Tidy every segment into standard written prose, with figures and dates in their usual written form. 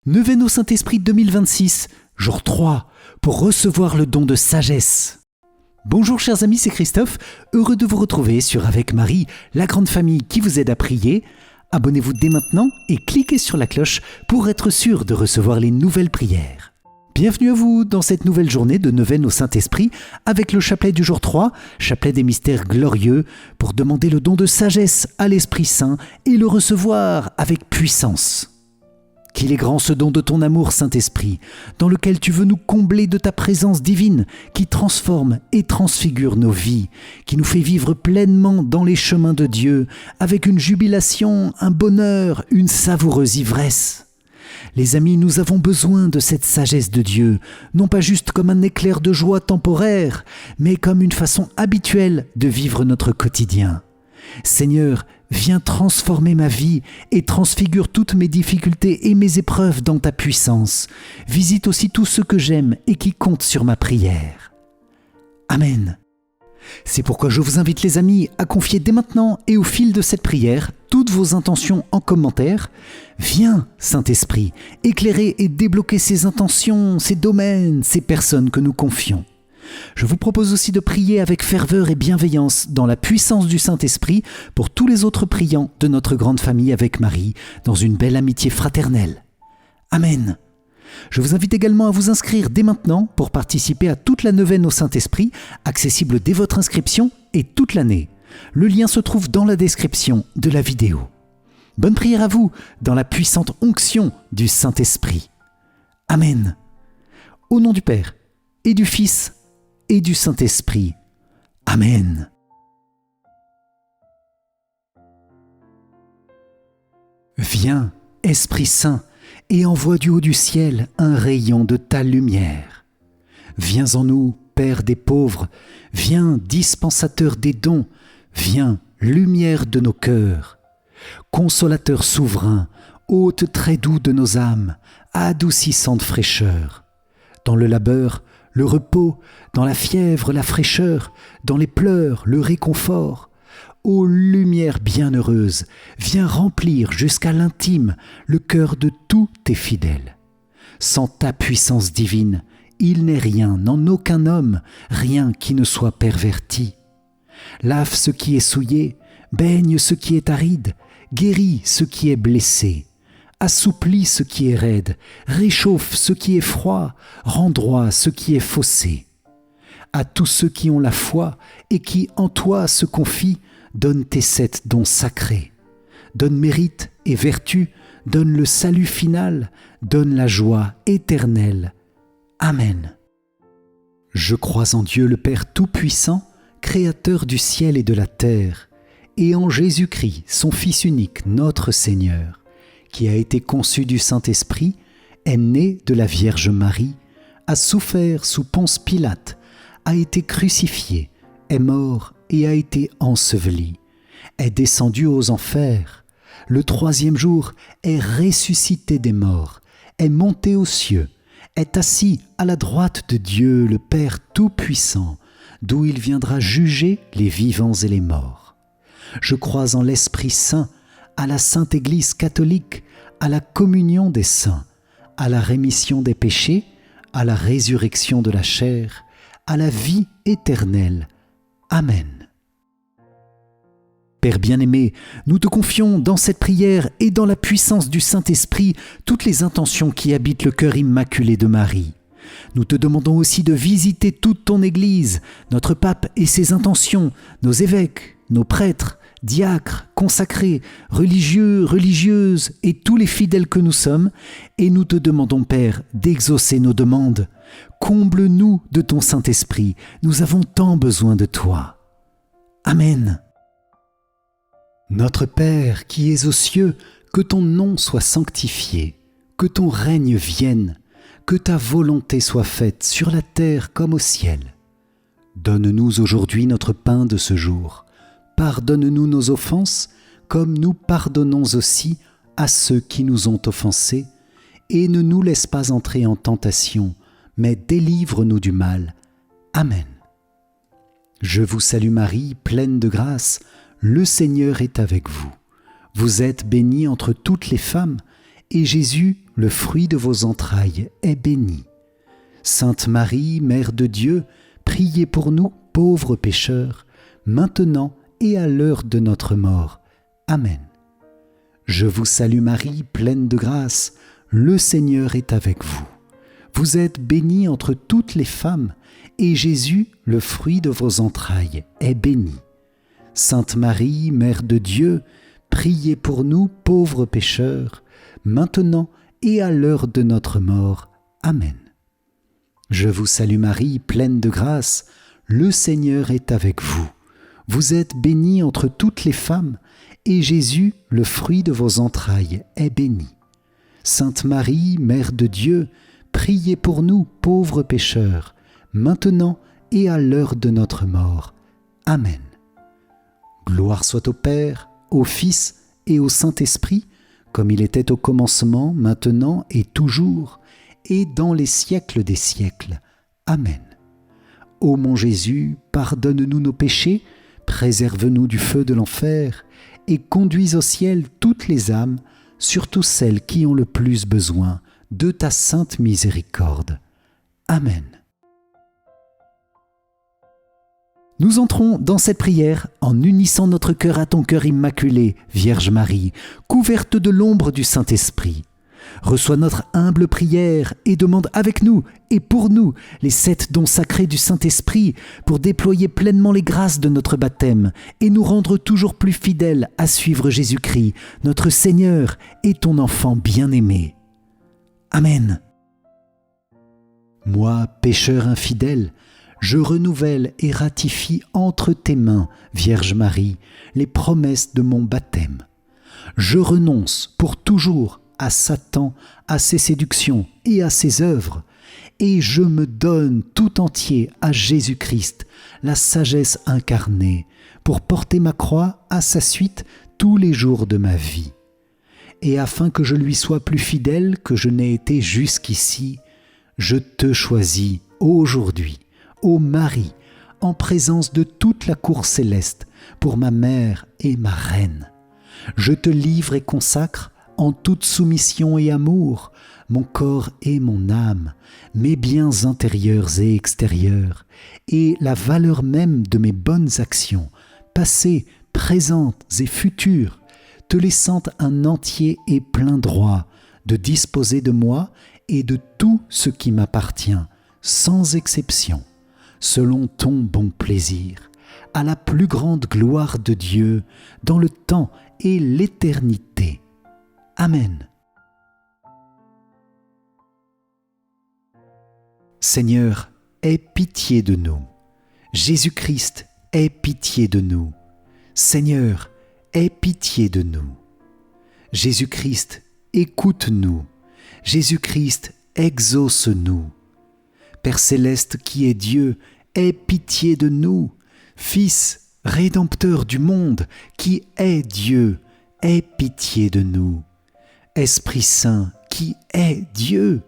Neuvaine au Saint-Esprit 2026, jour 3, pour recevoir le don de sagesse. Bonjour chers amis, c'est Christophe, heureux de vous retrouver sur Avec Marie, la grande famille qui vous aide à prier. Abonnez-vous dès maintenant et cliquez sur la cloche pour être sûr de recevoir les nouvelles prières. Bienvenue à vous dans cette nouvelle journée de Neuvaine au Saint-Esprit avec le chapelet du jour 3, chapelet des mystères glorieux, pour demander le don de sagesse à l'Esprit Saint et le recevoir avec puissance. Qu'il est grand ce don de ton amour, Saint-Esprit, dans lequel tu veux nous combler de ta présence divine, qui transforme et transfigure nos vies, qui nous fait vivre pleinement dans les chemins de Dieu, avec une jubilation, un bonheur, une savoureuse ivresse. Les amis, nous avons besoin de cette sagesse de Dieu, non pas juste comme un éclair de joie temporaire, mais comme une façon habituelle de vivre notre quotidien. Seigneur, viens transformer ma vie et transfigure toutes mes difficultés et mes épreuves dans ta puissance. Visite aussi tous ceux que j'aime et qui comptent sur ma prière. Amen. C'est pourquoi je vous invite les amis à confier dès maintenant et au fil de cette prière toutes vos intentions en commentaire. Viens, Saint-Esprit, éclairer et débloquer ces intentions, ces domaines, ces personnes que nous confions. Je vous propose aussi de prier avec ferveur et bienveillance dans la puissance du Saint-Esprit pour tous les autres priants de notre grande famille avec Marie, dans une belle amitié fraternelle. Amen. Je vous invite également à vous inscrire dès maintenant pour participer à toute la neuvaine au Saint-Esprit, accessible dès votre inscription et toute l'année. Le lien se trouve dans la description de la vidéo. Bonne prière à vous dans la puissante onction du Saint-Esprit. Amen. Au nom du Père et du Fils et du Saint-Esprit. Amen. Viens, Esprit Saint, et envoie du haut du ciel un rayon de ta lumière. Viens en nous, Père des pauvres, viens, dispensateur des dons, viens, lumière de nos cœurs. Consolateur souverain, hôte très doux de nos âmes, adoucissante fraîcheur. Dans le labeur, le repos, dans la fièvre, la fraîcheur, dans les pleurs, le réconfort. Ô lumière bienheureuse, viens remplir jusqu'à l'intime le cœur de tous tes fidèles. Sans ta puissance divine, il n'est rien, en aucun homme, rien qui ne soit perverti. Lave ce qui est souillé, baigne ce qui est aride, guéris ce qui est blessé. Assouplis ce qui est raide, réchauffe ce qui est froid, rends droit ce qui est faussé. À tous ceux qui ont la foi et qui en toi se confient, donne tes 7 dons sacrés. Donne mérite et vertu, donne le salut final, donne la joie éternelle. Amen. Je crois en Dieu le Père Tout-Puissant, Créateur du ciel et de la terre, et en Jésus-Christ, son Fils unique, notre Seigneur, qui a été conçu du Saint-Esprit, est né de la Vierge Marie, a souffert sous Ponce Pilate, a été crucifié, est mort et a été enseveli, est descendu aux enfers, le 3e jour est ressuscité des morts, est monté aux cieux, est assis à la droite de Dieu le Père Tout-Puissant, d'où il viendra juger les vivants et les morts. Je crois en l'Esprit Saint, à la Sainte Église catholique, à la communion des saints, à la rémission des péchés, à la résurrection de la chair, à la vie éternelle. Amen. Père bien-aimé, nous te confions dans cette prière et dans la puissance du Saint-Esprit toutes les intentions qui habitent le cœur immaculé de Marie. Nous te demandons aussi de visiter toute ton Église, notre pape et ses intentions, nos évêques, nos prêtres, diacres, consacrés, religieux, religieuses et tous les fidèles que nous sommes, et nous te demandons, Père, d'exaucer nos demandes. Comble-nous de ton Saint-Esprit, nous avons tant besoin de toi. Amen. Notre Père qui es aux cieux, que ton nom soit sanctifié, que ton règne vienne, que ta volonté soit faite sur la terre comme au ciel. Donne-nous aujourd'hui notre pain de ce jour. Pardonne-nous nos offenses, comme nous pardonnons aussi à ceux qui nous ont offensés, et ne nous laisse pas entrer en tentation, mais délivre-nous du mal. Amen. Je vous salue Marie, pleine de grâce, le Seigneur est avec vous. Vous êtes bénie entre toutes les femmes, et Jésus, le fruit de vos entrailles, est béni. Sainte Marie, Mère de Dieu, priez pour nous, pauvres pécheurs, maintenant et à l'heure de notre mort. Amen. Je vous salue Marie, pleine de grâce, le Seigneur est avec vous. Vous êtes bénie entre toutes les femmes, et Jésus, le fruit de vos entrailles, est béni. Sainte Marie, Mère de Dieu, priez pour nous, pauvres pécheurs, maintenant et à l'heure de notre mort. Amen. Je vous salue Marie, pleine de grâce, le Seigneur est avec vous. Vous êtes bénie entre toutes les femmes, et Jésus, le fruit de vos entrailles, est béni. Sainte Marie, Mère de Dieu, priez pour nous, pauvres pécheurs, maintenant et à l'heure de notre mort. Amen. Gloire soit au Père, au Fils et au Saint-Esprit, comme il était au commencement, maintenant et toujours, et dans les siècles des siècles. Amen. Ô mon Jésus, pardonne-nous nos péchés, préserve-nous du feu de l'enfer, et conduis au ciel toutes les âmes, surtout celles qui ont le plus besoin de ta sainte miséricorde. Amen. Nous entrons dans cette prière en unissant notre cœur à ton cœur immaculé, Vierge Marie, couverte de l'ombre du Saint-Esprit. Reçois notre humble prière et demande avec nous et pour nous les 7 dons sacrés du Saint-Esprit pour déployer pleinement les grâces de notre baptême et nous rendre toujours plus fidèles à suivre Jésus-Christ, notre Seigneur et ton enfant bien-aimé. Amen. Moi, pécheur infidèle, je renouvelle et ratifie entre tes mains, Vierge Marie, les promesses de mon baptême. Je renonce pour toujours à Satan, à ses séductions et à ses œuvres, et je me donne tout entier à Jésus-Christ, la sagesse incarnée, pour porter ma croix à sa suite tous les jours de ma vie. Et afin que je lui sois plus fidèle que je n'ai été jusqu'ici, je te choisis aujourd'hui, ô Marie, en présence de toute la cour céleste, pour ma mère et ma reine. Je te livre et consacre, en toute soumission et amour, mon corps et mon âme, mes biens intérieurs et extérieurs, et la valeur même de mes bonnes actions, passées, présentes et futures, te laissant un entier et plein droit de disposer de moi et de tout ce qui m'appartient, sans exception, selon ton bon plaisir, à la plus grande gloire de Dieu, dans le temps et l'éternité. Amen. Seigneur, aie pitié de nous. Jésus-Christ, aie pitié de nous. Seigneur, aie pitié de nous. Jésus-Christ, écoute-nous. Jésus-Christ, exauce-nous. Père céleste qui est Dieu, aie pitié de nous. Fils, Rédempteur du monde, qui est Dieu, aie pitié de nous. Esprit Saint, qui est Dieu,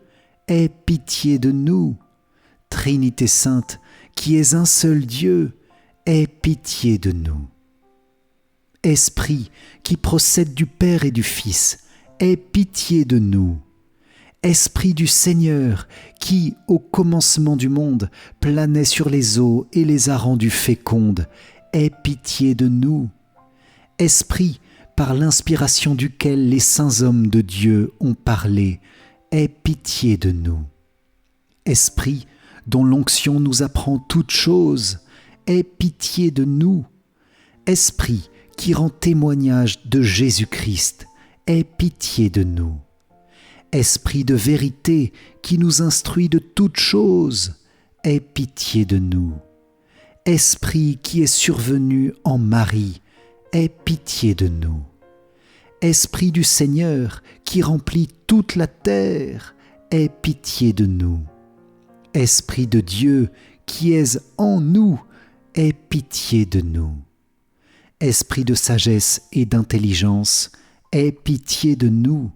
aie pitié de nous. Trinité Sainte, qui es un seul Dieu, aie pitié de nous. Esprit, qui procède du Père et du Fils, aie pitié de nous. Esprit du Seigneur, qui, au commencement du monde, planait sur les eaux et les a rendus fécondes, aie pitié de nous. Esprit, par l'inspiration duquel les saints hommes de Dieu ont parlé, aie pitié de nous. Esprit, dont l'onction nous apprend toutes choses, aie pitié de nous. Esprit, qui rend témoignage de Jésus-Christ, aie pitié de nous. Esprit de vérité, qui nous instruit de toutes choses, aie pitié de nous. Esprit qui est survenu en Marie, aie pitié de nous. Esprit du Seigneur, qui remplit toute la terre, aie pitié de nous. Esprit de Dieu, qui es en nous, aie pitié de nous. Esprit de sagesse et d'intelligence, aie pitié de nous.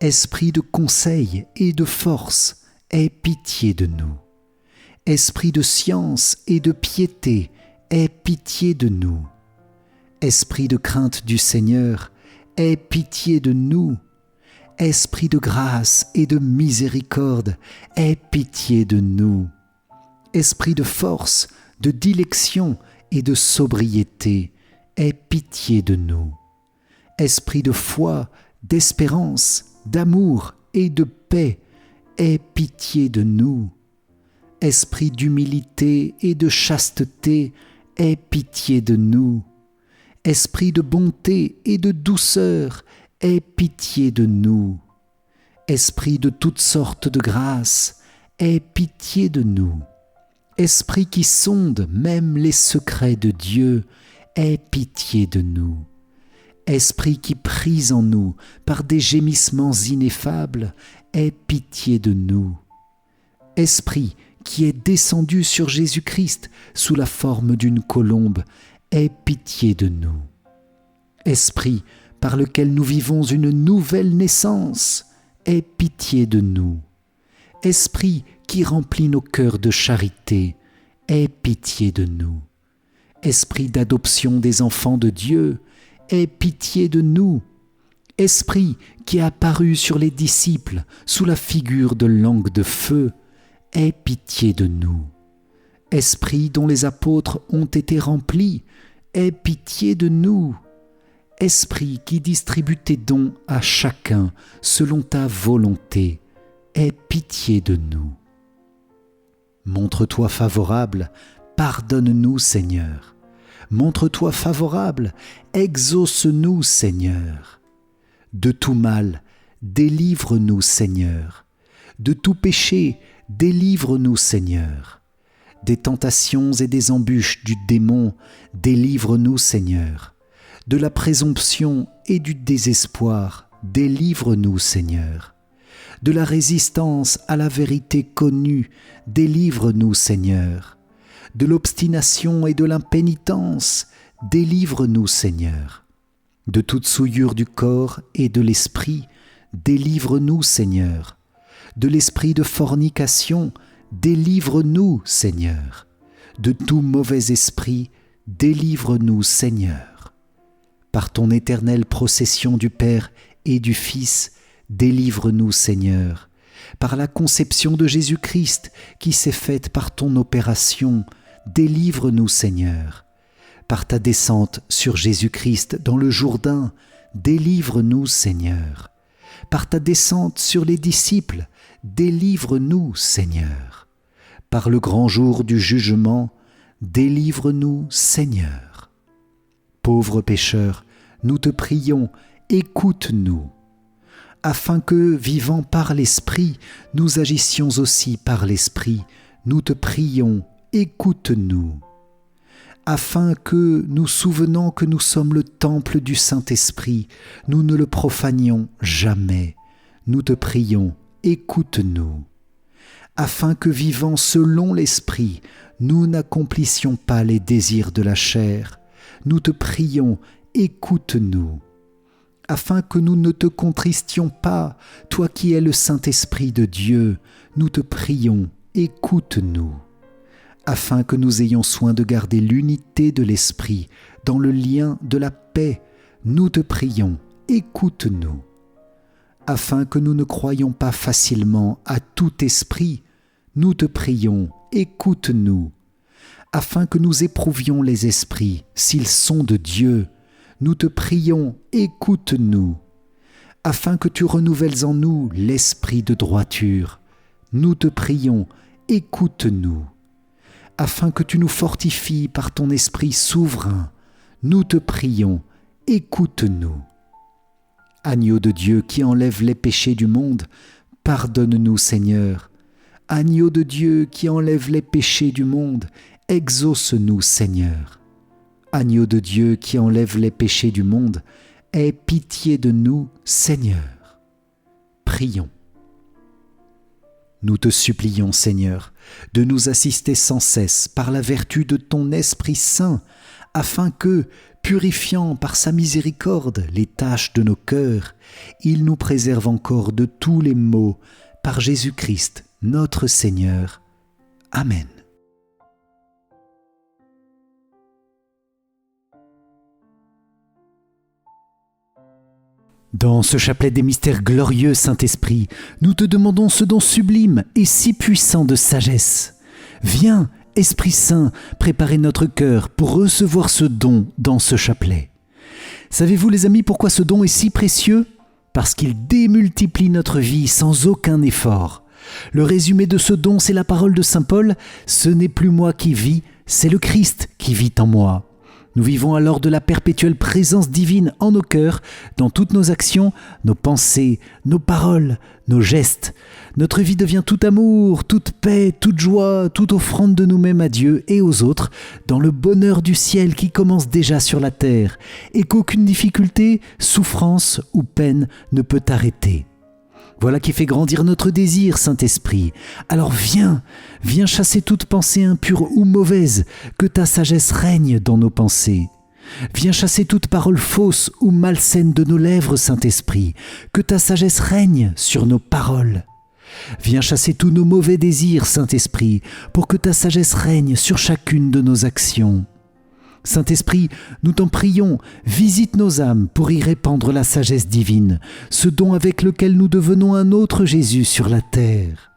Esprit de conseil et de force, aie pitié de nous. Esprit de science et de piété, aie pitié de nous. Esprit de crainte du Seigneur, aie pitié de nous. Esprit de grâce et de miséricorde, aie pitié de nous. Esprit de force, de dilection et de sobriété, aie pitié de nous. Esprit de foi, d'espérance, d'amour et de paix, aie pitié de nous. Esprit d'humilité et de chasteté, aie pitié de nous. Esprit de bonté et de douceur, aie pitié de nous. Esprit de toutes sortes de grâce, aie pitié de nous. Esprit qui sonde même les secrets de Dieu, aie pitié de nous. Esprit qui prise en nous par des gémissements ineffables, aie pitié de nous. Esprit qui est descendu sur Jésus-Christ sous la forme d'une colombe, aie pitié de nous. Esprit par lequel nous vivons une nouvelle naissance, aie pitié de nous. Esprit qui remplit nos cœurs de charité, aie pitié de nous. Esprit d'adoption des enfants de Dieu, aie pitié de nous. Esprit qui est apparu sur les disciples sous la figure de langue de feu, aie pitié de nous. Esprit dont les apôtres ont été remplis, aie pitié de nous. Esprit qui distribue tes dons à chacun selon ta volonté, aie pitié de nous. Montre-toi favorable, pardonne-nous Seigneur. Montre-toi favorable, exauce-nous Seigneur. De tout mal, délivre-nous Seigneur. De tout péché, délivre-nous Seigneur. Des tentations et des embûches du démon, délivre-nous Seigneur. De la présomption et du désespoir, délivre-nous Seigneur. De la résistance à la vérité connue, délivre-nous Seigneur. De l'obstination et de l'impénitence, délivre-nous Seigneur. De toute souillure du corps et de l'esprit, délivre-nous Seigneur. De l'esprit de fornication, délivre-nous Seigneur. De tout mauvais esprit, délivre-nous Seigneur. Par ton éternelle procession du Père et du Fils, délivre-nous Seigneur. Par la conception de Jésus-Christ qui s'est faite par ton opération, délivre-nous Seigneur. Par ta descente sur Jésus-Christ dans le Jourdain, délivre-nous Seigneur. Par ta descente sur les disciples, délivre-nous Seigneur. Par le grand jour du jugement, délivre-nous Seigneur. Pauvres pécheurs, nous te prions, écoute-nous, afin que, vivant par l'Esprit, nous agissions aussi par l'Esprit. Nous te prions, écoute-nous, afin que, nous souvenant que nous sommes le temple du Saint-Esprit, nous ne le profanions jamais. Nous te prions, écoute-nous, afin que, vivant selon l'Esprit, nous n'accomplissions pas les désirs de la chair. Nous te prions, écoute-nous, afin que nous ne te contristions pas, toi qui es le Saint-Esprit de Dieu. Nous te prions, écoute-nous, afin que nous ayons soin de garder l'unité de l'Esprit dans le lien de la paix. Nous te prions, écoute-nous, afin que nous ne croyions pas facilement à tout esprit. Nous te prions, écoute-nous, afin que nous éprouvions les esprits, s'ils sont de Dieu. Nous te prions, écoute-nous, afin que tu renouvelles en nous l'esprit de droiture. Nous te prions, écoute-nous, afin que tu nous fortifies par ton esprit souverain. Nous te prions, écoute-nous. Agneau de Dieu qui enlève les péchés du monde, pardonne-nous Seigneur. Agneau de Dieu qui enlève les péchés du monde, exauce-nous Seigneur. Agneau de Dieu qui enlève les péchés du monde, aie pitié de nous Seigneur. Prions. Nous te supplions Seigneur de nous assister sans cesse par la vertu de ton Esprit Saint, afin que, purifiant par sa miséricorde les taches de nos cœurs, il nous préserve encore de tous les maux par Jésus-Christ notre Seigneur. Amen. Dans ce chapelet des mystères glorieux, Saint-Esprit, nous te demandons ce don sublime et si puissant de sagesse. Viens, Esprit Saint, préparer notre cœur pour recevoir ce don dans ce chapelet. Savez-vous les amis pourquoi ce don est si précieux ? Parce qu'il démultiplie notre vie sans aucun effort. Le résumé de ce don, c'est la parole de Saint Paul, « Ce n'est plus moi qui vis, c'est le Christ qui vit en moi ». Nous vivons alors de la perpétuelle présence divine en nos cœurs, dans toutes nos actions, nos pensées, nos paroles, nos gestes. Notre vie devient tout amour, toute paix, toute joie, toute offrande de nous-mêmes à Dieu et aux autres, dans le bonheur du ciel qui commence déjà sur la terre, et qu'aucune difficulté, souffrance ou peine ne peut arrêter. Voilà qui fait grandir notre désir, Saint-Esprit. Alors viens chasser toute pensée impure ou mauvaise, que ta sagesse règne dans nos pensées. Viens chasser toute parole fausse ou malsaine de nos lèvres, Saint-Esprit, que ta sagesse règne sur nos paroles. Viens chasser tous nos mauvais désirs, Saint-Esprit, pour que ta sagesse règne sur chacune de nos actions. Saint-Esprit, nous t'en prions, visite nos âmes pour y répandre la sagesse divine, ce don avec lequel nous devenons un autre Jésus sur la terre.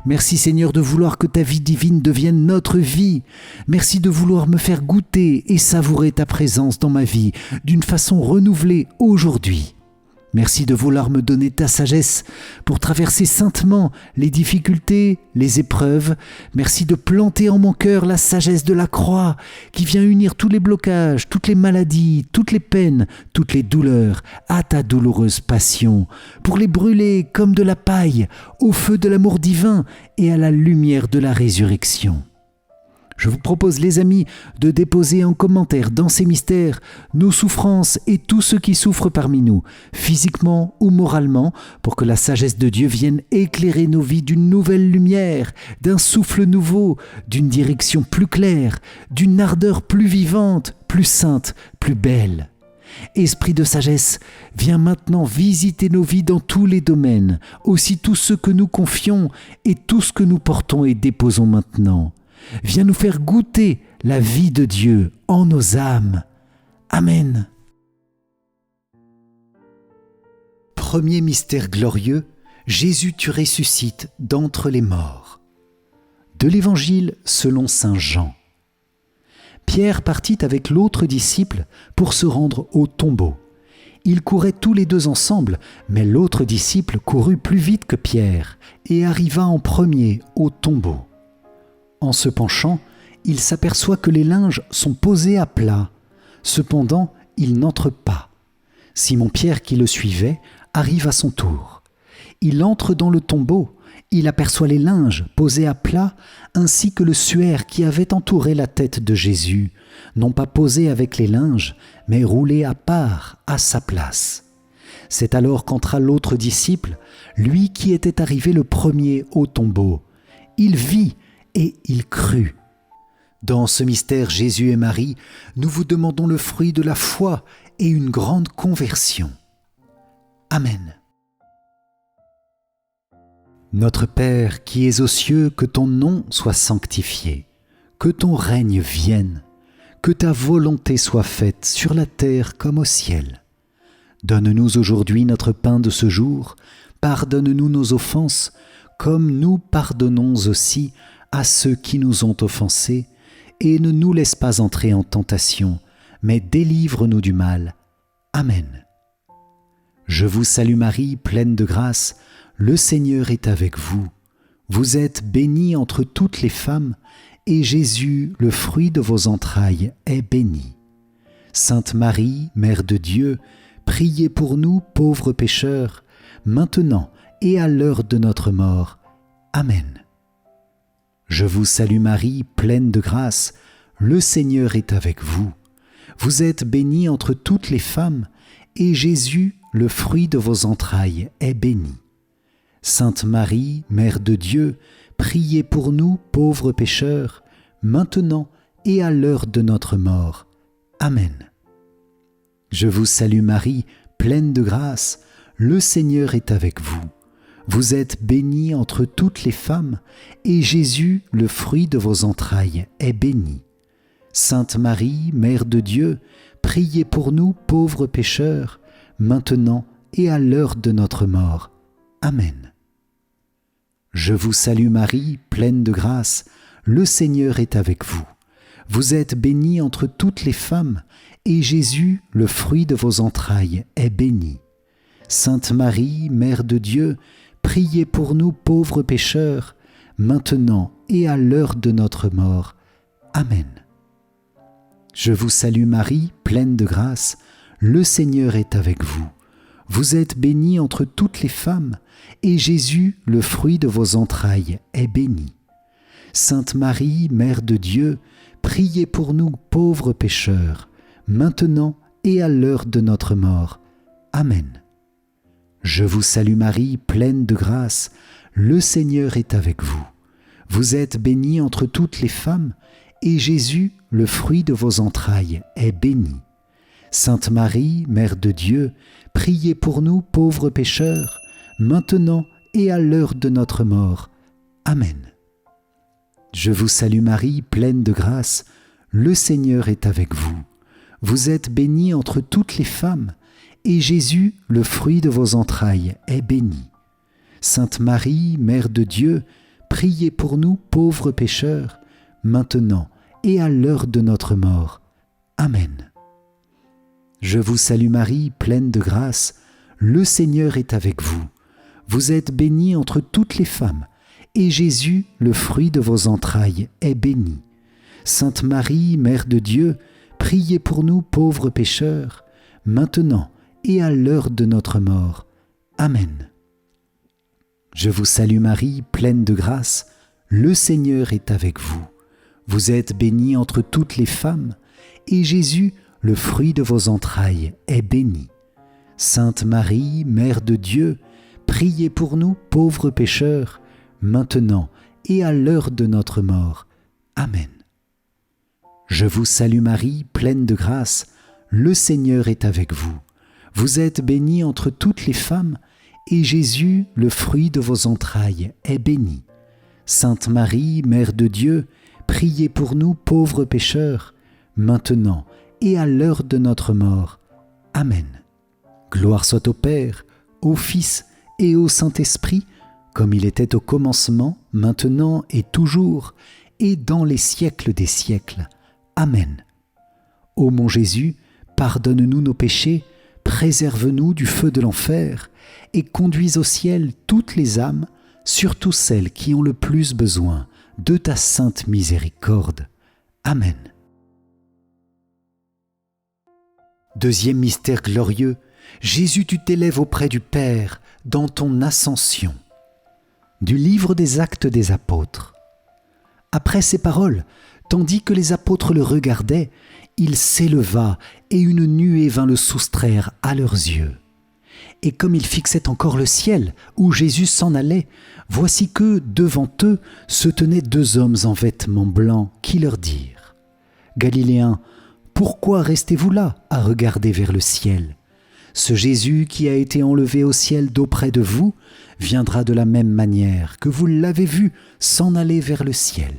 Merci Seigneur de vouloir que ta vie divine devienne notre vie. Merci de vouloir me faire goûter et savourer ta présence dans ma vie d'une façon renouvelée aujourd'hui. Merci de vouloir me donner ta sagesse pour traverser saintement les difficultés, les épreuves. Merci de planter en mon cœur la sagesse de la croix qui vient unir tous les blocages, toutes les maladies, toutes les peines, toutes les douleurs à ta douloureuse passion, pour les brûler comme de la paille au feu de l'amour divin et à la lumière de la résurrection. Je vous propose, les amis, de déposer en commentaire dans ces mystères nos souffrances et tous ceux qui souffrent parmi nous, physiquement ou moralement, pour que la sagesse de Dieu vienne éclairer nos vies d'une nouvelle lumière, d'un souffle nouveau, d'une direction plus claire, d'une ardeur plus vivante, plus sainte, plus belle. Esprit de sagesse, viens maintenant visiter nos vies dans tous les domaines, aussi tous ceux que nous confions et tout ce que nous portons et déposons maintenant. Viens nous faire goûter la vie de Dieu en nos âmes. Amen. Premier mystère glorieux, Jésus tu ressuscites d'entre les morts. De l'Évangile selon saint Jean. Pierre partit avec l'autre disciple pour se rendre au tombeau. Ils couraient tous les deux ensemble, mais l'autre disciple courut plus vite que Pierre et arriva en premier au tombeau. En se penchant, il s'aperçoit que les linges sont posés à plat. Cependant, il n'entre pas. Simon-Pierre, qui le suivait, arrive à son tour. Il entre dans le tombeau. Il aperçoit les linges posés à plat, ainsi que le suaire qui avait entouré la tête de Jésus, non pas posé avec les linges, mais roulé à part, à sa place. C'est alors qu'entra l'autre disciple, lui qui était arrivé le premier au tombeau. Il vit et il crut. Dans ce mystère Jésus et Marie, nous vous demandons le fruit de la foi et une grande conversion. Amen. Notre Père qui es aux cieux, que ton nom soit sanctifié, que ton règne vienne, que ta volonté soit faite sur la terre comme au ciel. Donne-nous aujourd'hui notre pain de ce jour, pardonne-nous nos offenses, comme nous pardonnons aussi à ceux qui nous ont offensés, et ne nous laisse pas entrer en tentation, mais délivre-nous du mal. Amen. Je vous salue Marie, pleine de grâce, le Seigneur est avec vous. Vous êtes bénie entre toutes les femmes, et Jésus, le fruit de vos entrailles, est béni. Sainte Marie, Mère de Dieu, priez pour nous pauvres pécheurs, maintenant et à l'heure de notre mort. Amen. Je vous salue Marie, pleine de grâce, le Seigneur est avec vous. Vous êtes bénie entre toutes les femmes, et Jésus, le fruit de vos entrailles, est béni. Sainte Marie, Mère de Dieu, priez pour nous pauvres pécheurs, maintenant et à l'heure de notre mort. Amen. Je vous salue Marie, pleine de grâce, le Seigneur est avec vous. Vous êtes bénie entre toutes les femmes, et Jésus, le fruit de vos entrailles, est béni. Sainte Marie, Mère de Dieu, priez pour nous pauvres pécheurs, maintenant et à l'heure de notre mort. Amen. Je vous salue Marie, pleine de grâce, le Seigneur est avec vous. Vous êtes bénie entre toutes les femmes, et Jésus, le fruit de vos entrailles, est béni. Sainte Marie, Mère de Dieu, priez pour nous pauvres pécheurs, maintenant et à l'heure de notre mort. Amen. Je vous salue Marie, pleine de grâce, le Seigneur est avec vous. Vous êtes bénie entre toutes les femmes, et Jésus, le fruit de vos entrailles, est béni. Sainte Marie, Mère de Dieu, priez pour nous pauvres pécheurs, maintenant et à l'heure de notre mort. Amen. Je vous salue Marie, pleine de grâce, le Seigneur est avec vous. Vous êtes bénie entre toutes les femmes, et Jésus, le fruit de vos entrailles, est béni. Sainte Marie, Mère de Dieu, priez pour nous pauvres pécheurs, maintenant et à l'heure de notre mort. Amen. Je vous salue Marie, pleine de grâce, le Seigneur est avec vous. Vous êtes bénie entre toutes les femmes, et Jésus, le fruit de vos entrailles, est béni. Sainte Marie, Mère de Dieu, priez pour nous pauvres pécheurs, maintenant et à l'heure de notre mort. Amen. Je vous salue Marie, pleine de grâce, le Seigneur est avec vous. Vous êtes bénie entre toutes les femmes, et Jésus, le fruit de vos entrailles, est béni. Sainte Marie, Mère de Dieu, priez pour nous pauvres pécheurs, maintenant et à l'heure de notre mort. Amen. Je vous salue Marie, pleine de grâce, le Seigneur est avec vous. Vous êtes bénie entre toutes les femmes, et Jésus, le fruit de vos entrailles, est béni. Sainte Marie, Mère de Dieu, priez pour nous pauvres pécheurs, maintenant et à l'heure de notre mort. Amen. Je vous salue Marie, pleine de grâce, le Seigneur est avec vous. Vous êtes bénie entre toutes les femmes, et Jésus, le fruit de vos entrailles, est béni. Sainte Marie, Mère de Dieu, priez pour nous pauvres pécheurs, maintenant et à l'heure de notre mort. Amen. Gloire soit au Père, au Fils et au Saint-Esprit, comme il était au commencement, maintenant et toujours, et dans les siècles des siècles. Amen. Ô mon Jésus, pardonne-nous nos péchés, préserve-nous du feu de l'enfer, et conduis au ciel toutes les âmes, surtout celles qui ont le plus besoin de ta sainte miséricorde. Amen. Deuxième mystère glorieux, Jésus, tu t'élèves auprès du Père dans ton ascension. Du livre des Actes des Apôtres. Après ces paroles, tandis que les apôtres le regardaient, il s'éleva et une nuée vint le soustraire à leurs yeux. Et comme ils fixaient encore le ciel où Jésus s'en allait, voici que, devant eux, se tenaient deux hommes en vêtements blancs qui leur dirent : « Galiléens, pourquoi restez-vous là à regarder vers le ciel ? Ce Jésus qui a été enlevé au ciel d'auprès de vous viendra de la même manière que vous l'avez vu s'en aller vers le ciel. »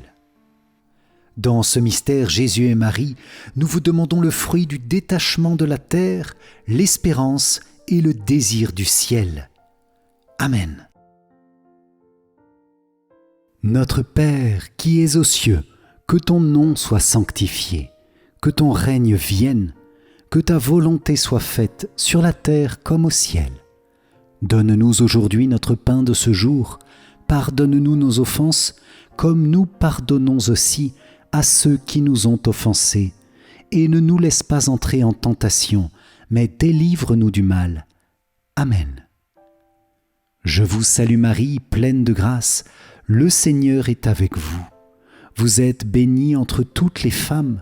Dans ce mystère, Jésus et Marie, nous vous demandons le fruit du détachement de la terre, l'espérance et le désir du ciel. Amen. Notre Père qui es aux cieux, que ton nom soit sanctifié, que ton règne vienne, que ta volonté soit faite sur la terre comme au ciel. Donne-nous aujourd'hui notre pain de ce jour, pardonne-nous nos offenses, comme nous pardonnons aussi à ceux qui nous ont offensés, et ne nous laisse pas entrer en tentation, mais délivre-nous du mal. Amen. Je vous salue Marie, pleine de grâce, le Seigneur est avec vous. Vous êtes bénie entre toutes les femmes,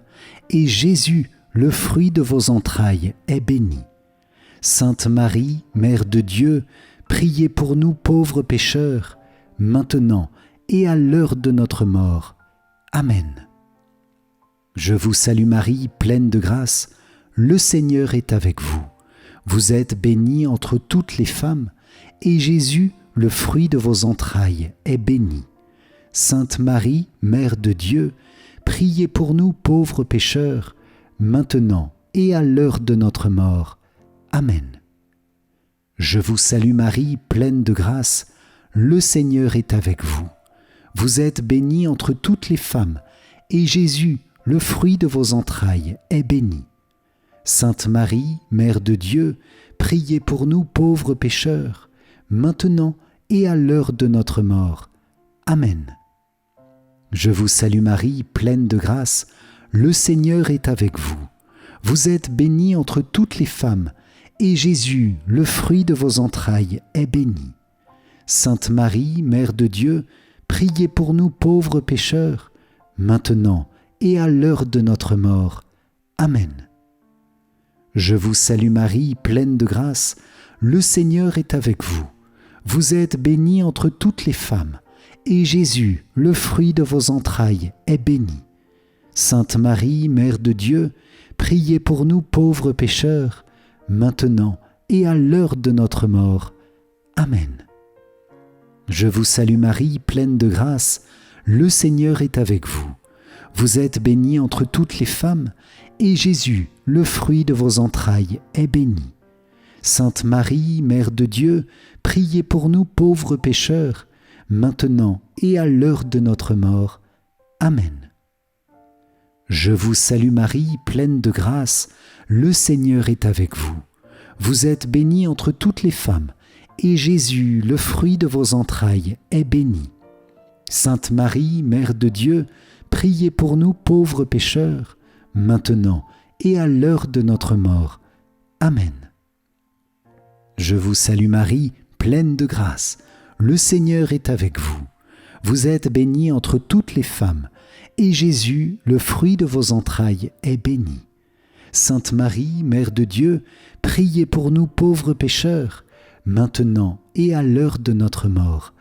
et Jésus, le fruit de vos entrailles, est béni. Sainte Marie, Mère de Dieu, priez pour nous pauvres pécheurs, maintenant et à l'heure de notre mort. Amen. Je vous salue Marie, pleine de grâce, le Seigneur est avec vous. Vous êtes bénie entre toutes les femmes, et Jésus, le fruit de vos entrailles, est béni. Sainte Marie, Mère de Dieu, priez pour nous pauvres pécheurs, maintenant et à l'heure de notre mort. Amen. Je vous salue Marie, pleine de grâce, le Seigneur est avec vous. Vous êtes bénie entre toutes les femmes, et Jésus, le fruit de vos entrailles, est béni. Sainte Marie, Mère de Dieu, priez pour nous pauvres pécheurs, maintenant et à l'heure de notre mort. Amen. Je vous salue Marie, pleine de grâce, le Seigneur est avec vous. Vous êtes bénie entre toutes les femmes, et Jésus, le fruit de vos entrailles, est béni. Sainte Marie, Mère de Dieu, priez pour nous pauvres pécheurs, maintenant et à l'heure de notre mort. Amen. Je vous salue Marie, pleine de grâce, le Seigneur est avec vous. Vous êtes bénie entre toutes les femmes, et Jésus, le fruit de vos entrailles, est béni. Sainte Marie, Mère de Dieu, priez pour nous pauvres pécheurs, maintenant et à l'heure de notre mort. Amen. Je vous salue Marie, pleine de grâce, le Seigneur est avec vous. Vous êtes bénie entre toutes les femmes, et Jésus, le fruit de vos entrailles, est béni. Sainte Marie, Mère de Dieu, priez pour nous pauvres pécheurs, maintenant et à l'heure de notre mort. Amen. Je vous salue Marie, pleine de grâce, le Seigneur est avec vous. Vous êtes bénie entre toutes les femmes, et Jésus, le fruit de vos entrailles, est béni. Sainte Marie, Mère de Dieu, priez pour nous pauvres pécheurs, maintenant et à l'heure de notre mort. Amen. Je vous salue Marie, pleine de grâce, le Seigneur est avec vous. Vous êtes bénie entre toutes les femmes, et Jésus, le fruit de vos entrailles, est béni. Sainte Marie, Mère de Dieu, priez pour nous pauvres pécheurs, maintenant et à l'heure de notre mort.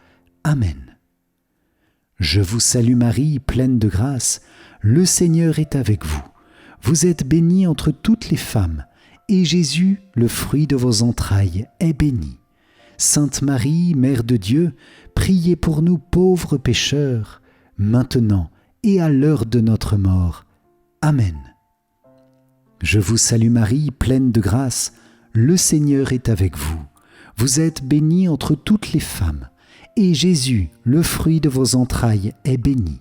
Amen. Je vous salue Marie, pleine de grâce, le Seigneur est avec vous. Vous êtes bénie entre toutes les femmes, et Jésus, le fruit de vos entrailles, est béni. Sainte Marie, Mère de Dieu, priez pour nous pauvres pécheurs, maintenant et à l'heure de notre mort. Amen. Je vous salue Marie, pleine de grâce, le Seigneur est avec vous. Vous êtes bénie entre toutes les femmes, et Jésus, le fruit de vos entrailles, est béni.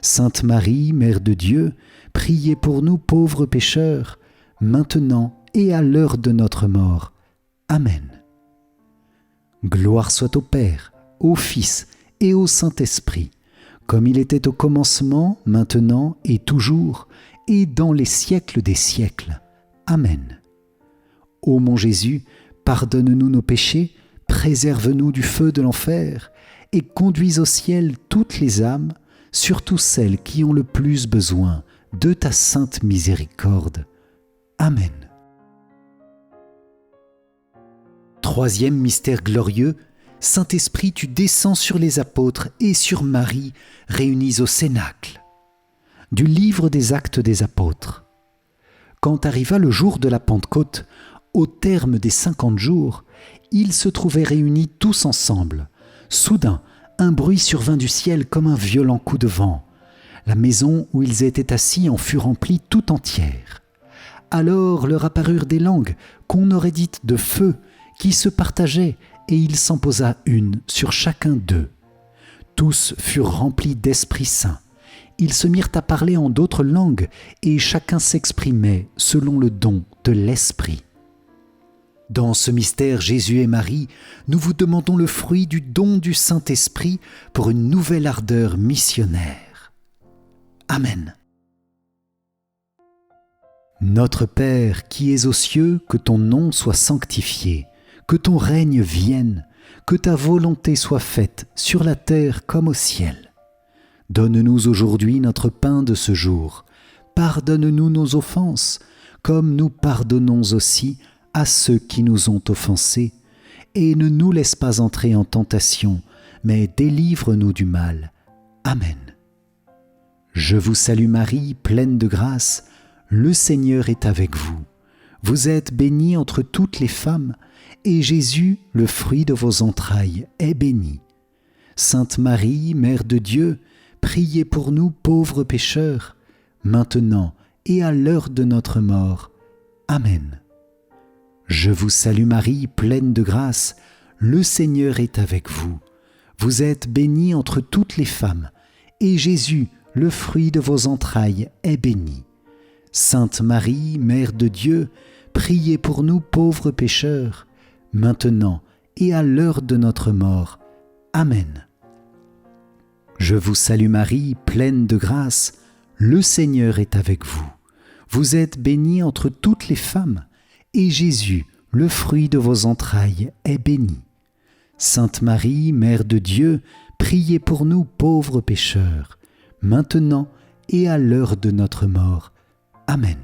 Sainte Marie, Mère de Dieu, priez pour nous pauvres pécheurs, maintenant et à l'heure de notre mort. Amen. Gloire soit au Père, au Fils et au Saint-Esprit, comme il était au commencement, maintenant et toujours, et dans les siècles des siècles. Amen. Ô mon Jésus, pardonne-nous nos péchés, préserve-nous du feu de l'enfer, et conduis au ciel toutes les âmes, surtout celles qui ont le plus besoin de ta sainte miséricorde. Amen. Troisième mystère glorieux, Saint-Esprit, tu descends sur les apôtres et sur Marie, réunis au Cénacle. Du livre des Actes des Apôtres. Quand arriva le jour de la Pentecôte, au terme des 50 jours, ils se trouvaient réunis tous ensemble. Soudain, un bruit survint du ciel comme un violent coup de vent. La maison où ils étaient assis en fut remplie tout entière. Alors leur apparurent des langues qu'on aurait dites de feu, qui se partageaient, et il s'en posa une sur chacun d'eux. Tous furent remplis d'Esprit Saint. Ils se mirent à parler en d'autres langues, et chacun s'exprimait selon le don de l'Esprit. Dans ce mystère Jésus et Marie, nous vous demandons le fruit du don du Saint-Esprit pour une nouvelle ardeur missionnaire. Amen. Notre Père qui es aux cieux, que ton nom soit sanctifié, que ton règne vienne, que ta volonté soit faite sur la terre comme au ciel. Donne-nous aujourd'hui notre pain de ce jour. Pardonne-nous nos offenses, comme nous pardonnons aussi à ceux qui nous ont offensés. Et ne nous laisse pas entrer en tentation, mais délivre-nous du mal. Amen. Je vous salue Marie, pleine de grâce, le Seigneur est avec vous. Vous êtes bénie entre toutes les femmes, et Jésus, le fruit de vos entrailles, est béni. Sainte Marie, Mère de Dieu, priez pour nous pauvres pécheurs, maintenant et à l'heure de notre mort. Amen. Je vous salue Marie, pleine de grâce, le Seigneur est avec vous. Vous êtes bénie entre toutes les femmes, et Jésus, le fruit de vos entrailles, est béni. Sainte Marie, Mère de Dieu, priez pour nous pauvres pécheurs, maintenant et à l'heure de notre mort. Amen. Je vous salue Marie, pleine de grâce, le Seigneur est avec vous. Vous êtes bénie entre toutes les femmes, et Jésus, le fruit de vos entrailles, est béni. Sainte Marie, Mère de Dieu, priez pour nous pauvres pécheurs, maintenant et à l'heure de notre mort. Amen.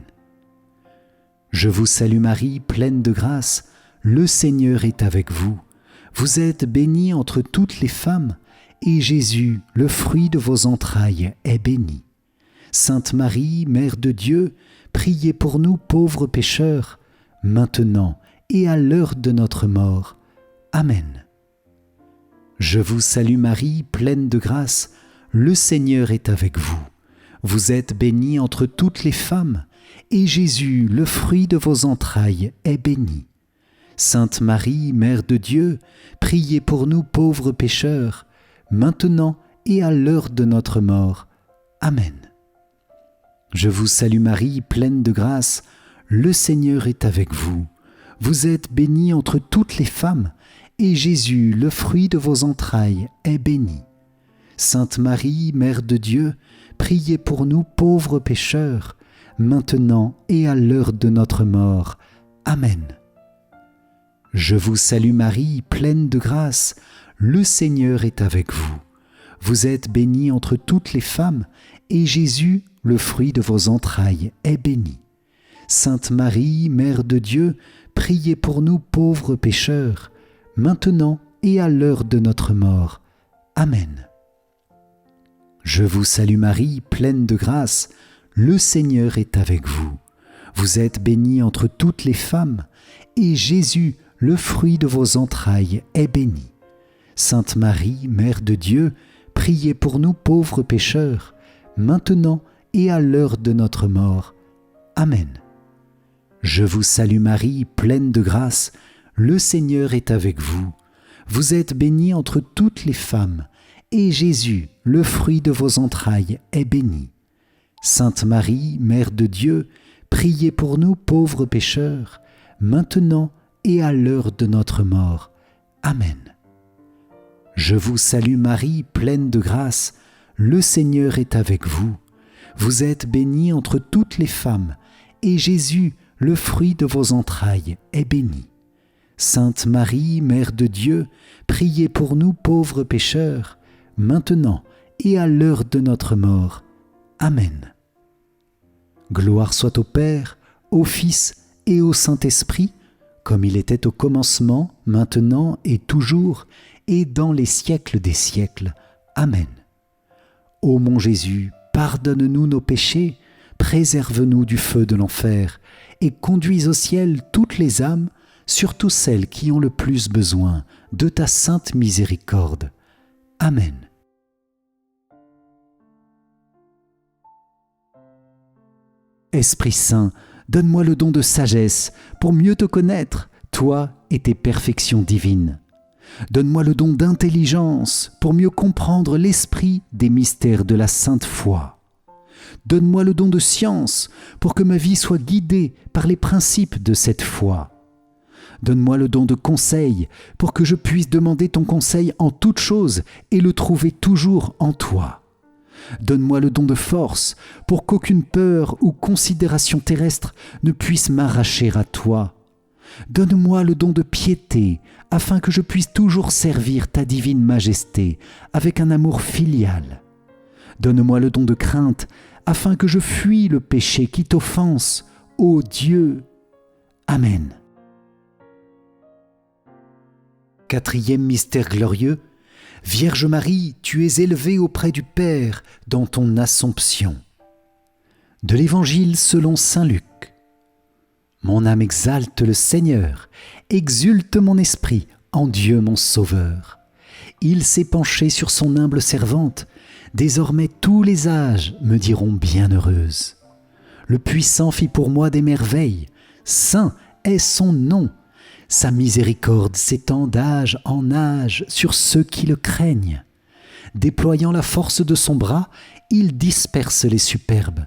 Je vous salue Marie, pleine de grâce, le Seigneur est avec vous. Vous êtes bénie entre toutes les femmes, et Jésus, le fruit de vos entrailles, est béni. Sainte Marie, Mère de Dieu, priez pour nous pauvres pécheurs, maintenant et à l'heure de notre mort. Amen. Je vous salue Marie, pleine de grâce, le Seigneur est avec vous. Vous êtes bénie entre toutes les femmes, et Jésus, le fruit de vos entrailles, est béni. Sainte Marie, Mère de Dieu, priez pour nous pauvres pécheurs, maintenant et à l'heure de notre mort. Amen. Je vous salue Marie, pleine de grâce, le Seigneur est avec vous. Vous êtes bénie entre toutes les femmes, et Jésus, le fruit de vos entrailles, est béni. Sainte Marie, Mère de Dieu, priez pour nous pauvres pécheurs, maintenant et à l'heure de notre mort. Amen. Je vous salue Marie, pleine de grâce, le Seigneur est avec vous. Vous êtes bénie entre toutes les femmes, et Jésus, le fruit de vos entrailles, est béni. Sainte Marie, Mère de Dieu, priez pour nous pauvres pécheurs, maintenant et à l'heure de notre mort. Amen. Je vous salue Marie, pleine de grâce, le Seigneur est avec vous. Vous êtes bénie entre toutes les femmes, et Jésus, le fruit de vos entrailles, est béni. Sainte Marie, Mère de Dieu, priez pour nous pauvres pécheurs, maintenant et à l'heure de notre mort. Amen. Je vous salue Marie, pleine de grâce, le Seigneur est avec vous. Vous êtes bénie entre toutes les femmes, et Jésus, le fruit de vos entrailles, est béni. Sainte Marie, Mère de Dieu, priez pour nous pauvres pécheurs, maintenant et à l'heure de notre mort. Amen. Je vous salue Marie, pleine de grâce, le Seigneur est avec vous. Vous êtes bénie entre toutes les femmes, et Jésus, le fruit de vos entrailles, est béni. Sainte Marie, Mère de Dieu, priez pour nous pauvres pécheurs, maintenant et à l'heure de notre mort. Amen. Gloire soit au Père, au Fils et au Saint-Esprit, comme il était au commencement, maintenant et toujours, et dans les siècles des siècles. Amen. Ô mon Jésus, pardonne-nous nos péchés, préserve-nous du feu de l'enfer, et conduis au ciel toutes les âmes, surtout celles qui ont le plus besoin de ta sainte miséricorde. Amen. Esprit Saint, donne-moi le don de sagesse pour mieux te connaître, toi et tes perfections divines. Donne-moi le don d'intelligence pour mieux comprendre l'esprit des mystères de la sainte foi. Donne-moi le don de science pour que ma vie soit guidée par les principes de cette foi. Donne-moi le don de conseil pour que je puisse demander ton conseil en toutes choses et le trouver toujours en toi. Donne-moi le don de force pour qu'aucune peur ou considération terrestre ne puisse m'arracher à toi. Donne-moi le don de piété afin que je puisse toujours servir ta divine majesté avec un amour filial. Donne-moi le don de crainte afin que je fuis le péché qui t'offense, ô Dieu. Amen. Quatrième mystère glorieux, Vierge Marie, tu es élevée auprès du Père dans ton Assomption. De l'Évangile selon saint Luc. Mon âme exalte le Seigneur, exulte mon esprit en Dieu mon Sauveur. Il s'est penché sur son humble servante, désormais tous les âges me diront bienheureuse. Le Puissant fit pour moi des merveilles, saint est son nom. Sa miséricorde s'étend d'âge en âge sur ceux qui le craignent. Déployant la force de son bras, il disperse les superbes.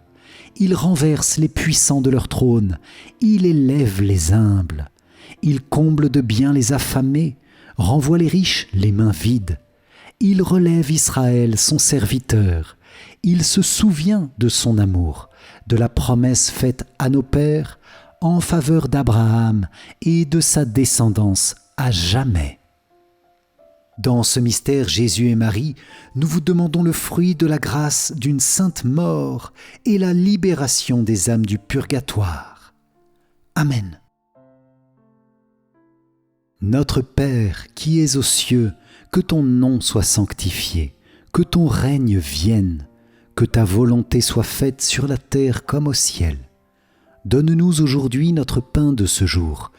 Il renverse les puissants de leur trône. Il élève les humbles. Il comble de bien les affamés, renvoie les riches les mains vides. Il relève Israël, son serviteur. Il se souvient de son amour, de la promesse faite à nos pères en faveur d'Abraham et de sa descendance à jamais. Dans ce mystère Jésus et Marie, nous vous demandons le fruit de la grâce d'une sainte mort et la libération des âmes du purgatoire. Amen. Notre Père qui es aux cieux, que ton nom soit sanctifié, que ton règne vienne, que ta volonté soit faite sur la terre comme au ciel. Donne-nous aujourd'hui notre pain de ce jour.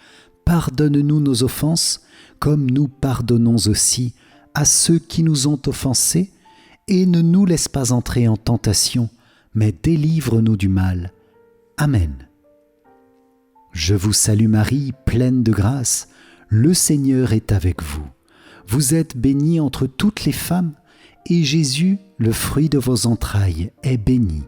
Pardonne-nous nos offenses, comme nous pardonnons aussi à ceux qui nous ont offensés, et ne nous laisse pas entrer en tentation, mais délivre-nous du mal. Amen. Je vous salue Marie, pleine de grâce, le Seigneur est avec vous. Vous êtes bénie entre toutes les femmes, et Jésus, le fruit de vos entrailles, est béni.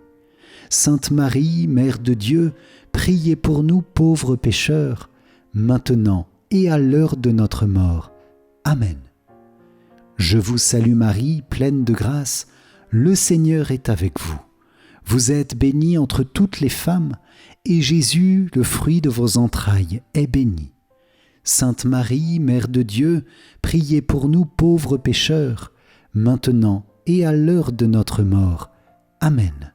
Sainte Marie, Mère de Dieu, priez pour nous pauvres pécheurs, maintenant et à l'heure de notre mort. Amen. Je vous salue Marie, pleine de grâce, le Seigneur est avec vous. Vous êtes bénie entre toutes les femmes, et Jésus, le fruit de vos entrailles, est béni. Sainte Marie, Mère de Dieu, priez pour nous pauvres pécheurs, maintenant et à l'heure de notre mort. Amen.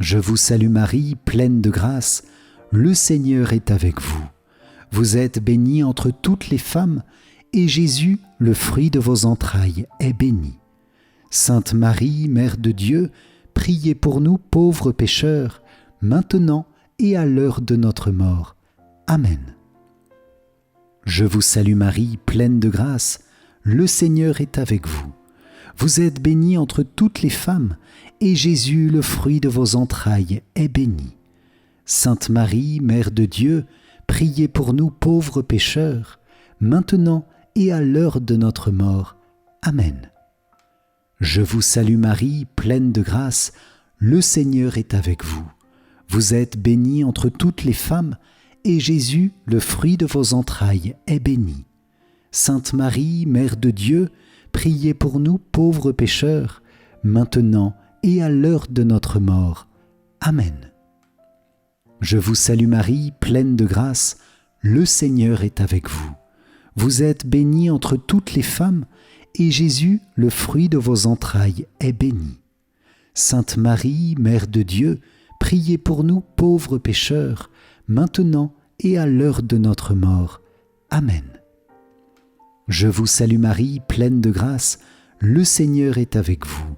Je vous salue Marie, pleine de grâce, le Seigneur est avec vous. Vous êtes bénie entre toutes les femmes, et Jésus, le fruit de vos entrailles, est béni. Sainte Marie, Mère de Dieu, priez pour nous pauvres pécheurs, maintenant et à l'heure de notre mort. Amen. Je vous salue Marie, pleine de grâce, le Seigneur est avec vous. Vous êtes bénie entre toutes les femmes, et Jésus, le fruit de vos entrailles, est béni. Sainte Marie, Mère de Dieu, priez pour nous pauvres pécheurs, maintenant et à l'heure de notre mort. Amen. Je vous salue Marie, pleine de grâce, le Seigneur est avec vous. Vous êtes bénie entre toutes les femmes, et Jésus, le fruit de vos entrailles, est béni. Sainte Marie, Mère de Dieu, priez pour nous pauvres pécheurs, maintenant et à l'heure de notre mort. Amen. Je vous salue Marie, pleine de grâce, le Seigneur est avec vous. Vous êtes bénie entre toutes les femmes, et Jésus, le fruit de vos entrailles, est béni. Sainte Marie, Mère de Dieu, priez pour nous pauvres pécheurs, maintenant et à l'heure de notre mort. Amen. Je vous salue Marie, pleine de grâce, le Seigneur est avec vous.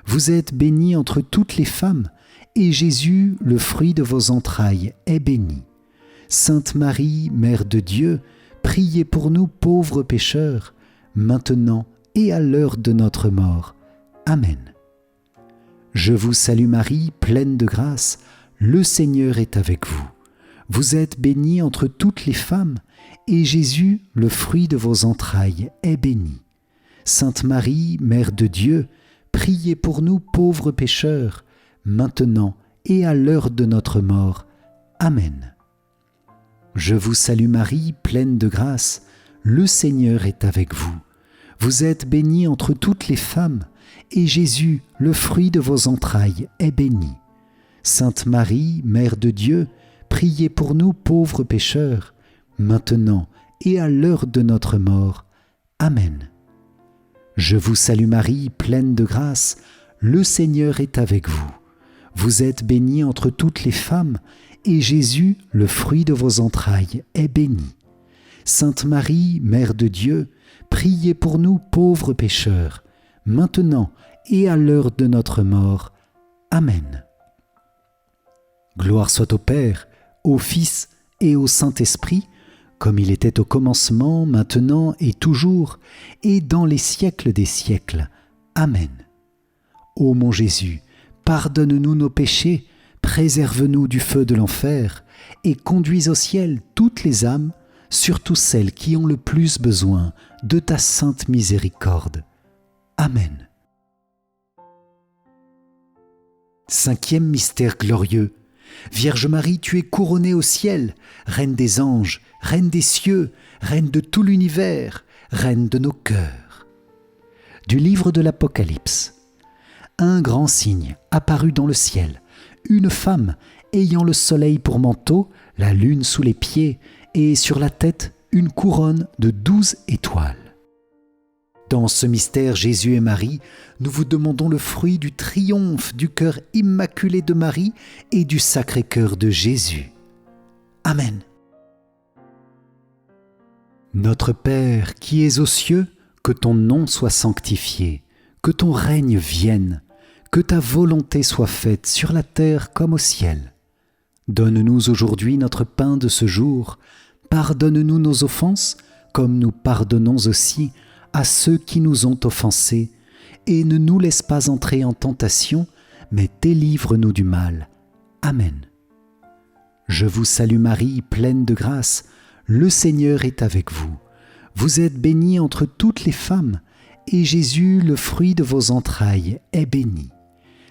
Vous êtes bénie entre toutes les femmes, et Jésus, le fruit de vos entrailles, est béni. Sainte Marie, Mère de Dieu, priez pour nous pauvres pécheurs, maintenant et à l'heure de notre mort. Amen. Je vous salue Marie, pleine de grâce, le Seigneur est avec vous. Vous êtes bénie entre toutes les femmes, et Jésus, le fruit de vos entrailles, est béni. Sainte Marie, Mère de Dieu, priez pour nous pauvres pécheurs, maintenant et à l'heure de notre mort. Amen. Je vous salue Marie, pleine de grâce, le Seigneur est avec vous. Vous êtes bénie entre toutes les femmes, et Jésus, le fruit de vos entrailles, est béni. Sainte Marie, Mère de Dieu, priez pour nous pauvres pécheurs, maintenant et à l'heure de notre mort. Amen. Je vous salue Marie, pleine de grâce, le Seigneur est avec vous. Vous êtes bénie entre toutes les femmes, et Jésus, le fruit de vos entrailles, est béni. Sainte Marie, Mère de Dieu, priez pour nous pauvres pécheurs, maintenant et à l'heure de notre mort. Amen. Gloire soit au Père, au Fils et au Saint-Esprit, comme il était au commencement, maintenant et toujours, et dans les siècles des siècles. Amen. Ô mon Jésus, pardonne-nous nos péchés, préserve-nous du feu de l'enfer, et conduis au ciel toutes les âmes, surtout celles qui ont le plus besoin de ta sainte miséricorde. Amen. Cinquième mystère glorieux. Vierge Marie, tu es couronnée au ciel, Reine des anges, Reine des cieux, Reine de tout l'univers, Reine de nos cœurs. Du livre de l'Apocalypse. Un grand signe apparut dans le ciel, une femme ayant le soleil pour manteau, la lune sous les pieds, et sur la tête une couronne de 12 étoiles. Dans ce mystère, Jésus et Marie, nous vous demandons le fruit du triomphe du cœur immaculé de Marie et du Sacré-Cœur de Jésus. Amen. Notre Père qui es aux cieux, que ton nom soit sanctifié, que ton règne vienne, que ta volonté soit faite sur la terre comme au ciel. Donne-nous aujourd'hui notre pain de ce jour. Pardonne-nous nos offenses, comme nous pardonnons aussi à ceux qui nous ont offensés, et ne nous laisse pas entrer en tentation, mais délivre-nous du mal. Amen. Je vous salue Marie, pleine de grâce, le Seigneur est avec vous. Vous êtes bénie entre toutes les femmes, et Jésus, le fruit de vos entrailles, est béni.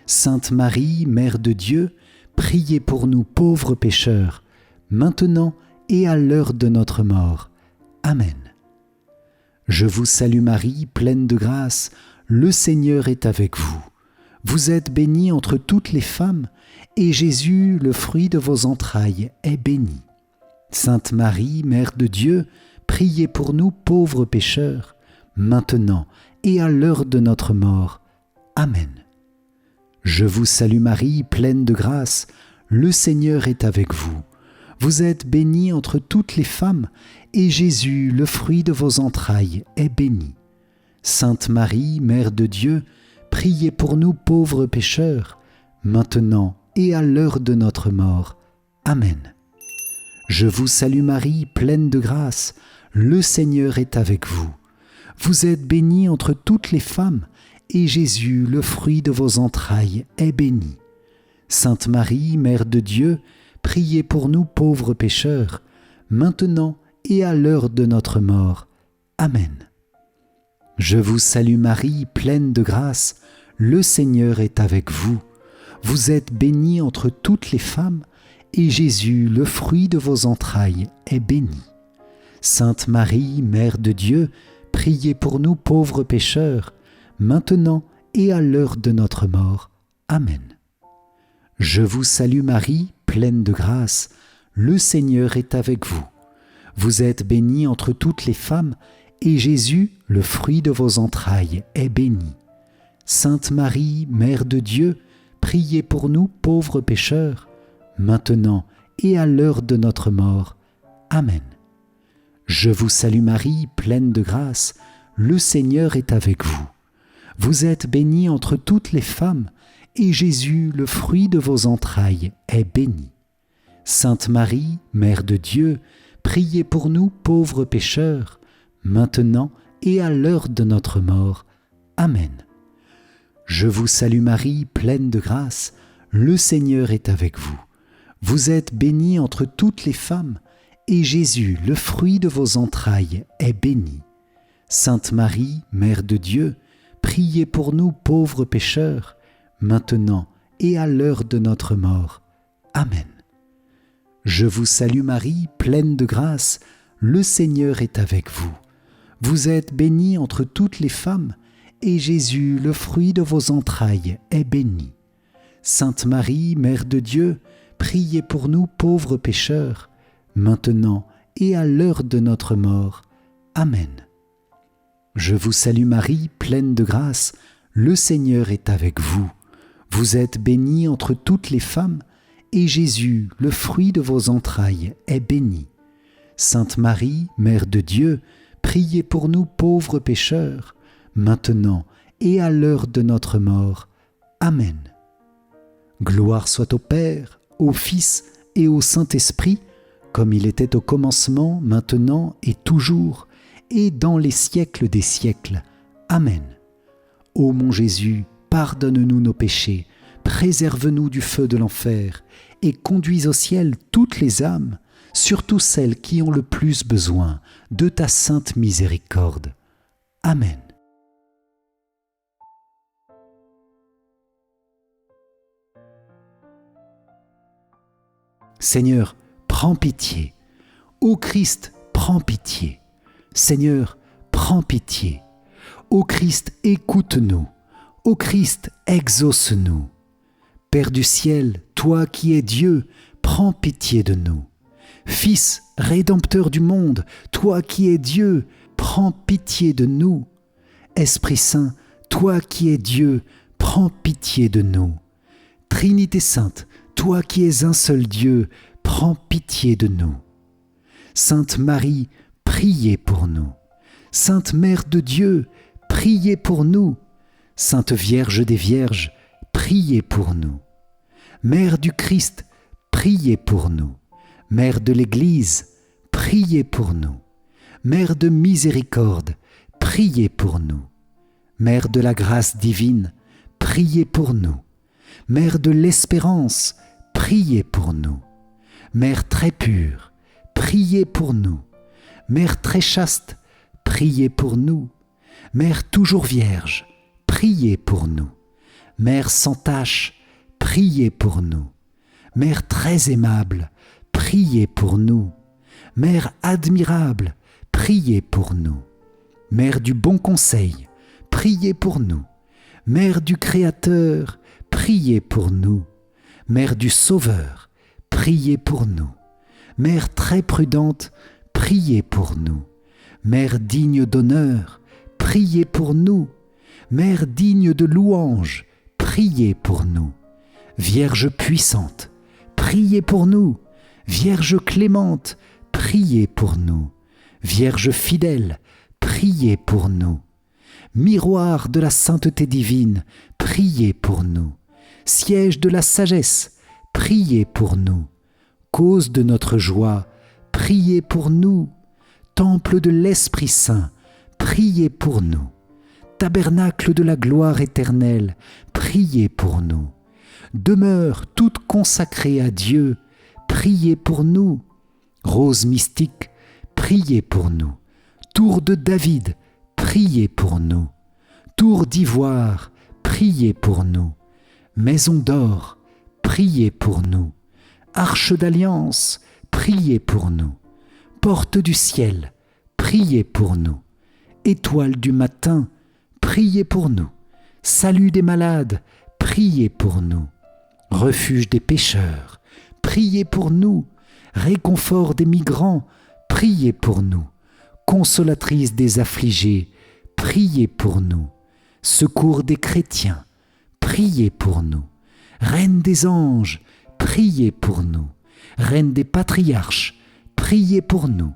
Sainte Marie, Mère de Dieu, priez pour nous pauvres pécheurs, maintenant et à l'heure de notre mort. Amen. Je vous salue Marie, pleine de grâce, le Seigneur est avec vous. Vous êtes bénie entre toutes les femmes, et Jésus, le fruit de vos entrailles, est béni. Sainte Marie, Mère de Dieu, priez pour nous pauvres pécheurs, maintenant et à l'heure de notre mort. Amen. Je vous salue Marie, pleine de grâce, le Seigneur est avec vous. Vous êtes bénie entre toutes les femmes, et Jésus, le fruit de vos entrailles, est béni. Sainte Marie, Mère de Dieu, priez pour nous pauvres pécheurs, maintenant et à l'heure de notre mort. Amen. Je vous salue Marie, pleine de grâce, le Seigneur est avec vous. Vous êtes bénie entre toutes les femmes, et Jésus, le fruit de vos entrailles, est béni. Sainte Marie, Mère de Dieu, priez pour nous pauvres pécheurs, maintenant et à l'heure de notre mort. Amen. Je vous salue Marie, pleine de grâce, le Seigneur est avec vous. Vous êtes bénie entre toutes les femmes, et Jésus, le fruit de vos entrailles, est béni. Sainte Marie, Mère de Dieu, priez pour nous pauvres pécheurs, maintenant et à l'heure de notre mort. Amen. Je vous salue Marie, pleine de grâce, le Seigneur est avec vous. Vous êtes bénie entre toutes les femmes, et Jésus, le fruit de vos entrailles, est béni. Sainte Marie, Mère de Dieu, priez pour nous pauvres pécheurs, maintenant et à l'heure de notre mort. Amen. Je vous salue Marie, pleine de grâce, le Seigneur est avec vous. Vous êtes bénie entre toutes les femmes, et Jésus, le fruit de vos entrailles, est béni. Sainte Marie, Mère de Dieu, priez pour nous pauvres pécheurs, maintenant et à l'heure de notre mort. Amen. Je vous salue Marie, pleine de grâce, le Seigneur est avec vous. Vous êtes bénie entre toutes les femmes, et Jésus, le fruit de vos entrailles, est béni. Sainte Marie, Mère de Dieu, priez pour nous pauvres pécheurs, maintenant et à l'heure de notre mort. Amen. Je vous salue Marie, pleine de grâce, le Seigneur est avec vous. Vous êtes bénie entre toutes les femmes, et Jésus, le fruit de vos entrailles, est béni. Sainte Marie, Mère de Dieu, priez pour nous pauvres pécheurs, maintenant et à l'heure de notre mort. Amen. Je vous salue Marie, pleine de grâce, le Seigneur est avec vous. Vous êtes bénie entre toutes les femmes, et Jésus, le fruit de vos entrailles, est béni. Sainte Marie, Mère de Dieu, priez pour nous pauvres pécheurs, maintenant et à l'heure de notre mort. Amen. Gloire soit au Père, au Fils et au Saint-Esprit, comme il était au commencement, maintenant et toujours, et dans les siècles des siècles. Amen. Ô mon Jésus, pardonne-nous nos péchés, préserve-nous du feu de l'enfer, et conduis au ciel toutes les âmes, surtout celles qui ont le plus besoin de ta sainte miséricorde. Amen. Seigneur, prends pitié. Ô Christ, prends pitié. Seigneur, prends pitié. Ô Christ, écoute-nous. Ô Christ, exauce-nous. Père du ciel, toi qui es Dieu, prends pitié de nous. Fils, rédempteur du monde, toi qui es Dieu, prends pitié de nous. Esprit Saint, toi qui es Dieu, prends pitié de nous. Trinité Sainte, toi qui es un seul Dieu, prends pitié de nous. Sainte Marie, priez pour nous. Sainte Mère de Dieu, priez pour nous. Sainte Vierge des Vierges, priez pour nous. Mère du Christ, priez pour nous. Mère de l'Église, priez pour nous. Mère de miséricorde, priez pour nous. Mère de la grâce divine, priez pour nous. Mère de l'espérance, priez pour nous. Mère très pure, priez pour nous. Mère très chaste, priez pour nous. Mère toujours vierge, priez pour nous. Mère sans tache, priez pour nous. Mère très aimable, priez pour nous. Mère admirable, priez pour nous. Mère du bon conseil, priez pour nous. Mère du Créateur, priez pour nous. Mère du Sauveur, priez pour nous. Mère très prudente, priez pour nous. Mère digne d'honneur, priez pour nous. Mère digne de louange, priez pour nous. Vierge puissante, priez pour nous. Vierge clémente, priez pour nous. Vierge fidèle, priez pour nous. Miroir de la sainteté divine, priez pour nous. Siège de la sagesse, priez pour nous. Cause de notre joie, priez pour nous. Temple de l'Esprit Saint, priez pour nous. Tabernacle de la gloire éternelle, priez pour nous. Demeure toute consacrée à Dieu, priez pour nous. Rose mystique, priez pour nous. Tour de David, priez pour nous. Tour d'ivoire, priez pour nous. Maison d'or, priez pour nous. Arche d'alliance, priez pour nous. Porte du ciel, priez pour nous. Étoile du matin, priez pour nous. Salut des malades, priez pour nous. Refuge des pécheurs, priez pour nous. Réconfort des migrants, priez pour nous. Consolatrice des affligés, priez pour nous. Secours des chrétiens, priez pour nous. Reine des anges, priez pour nous. Reine des patriarches, priez pour nous.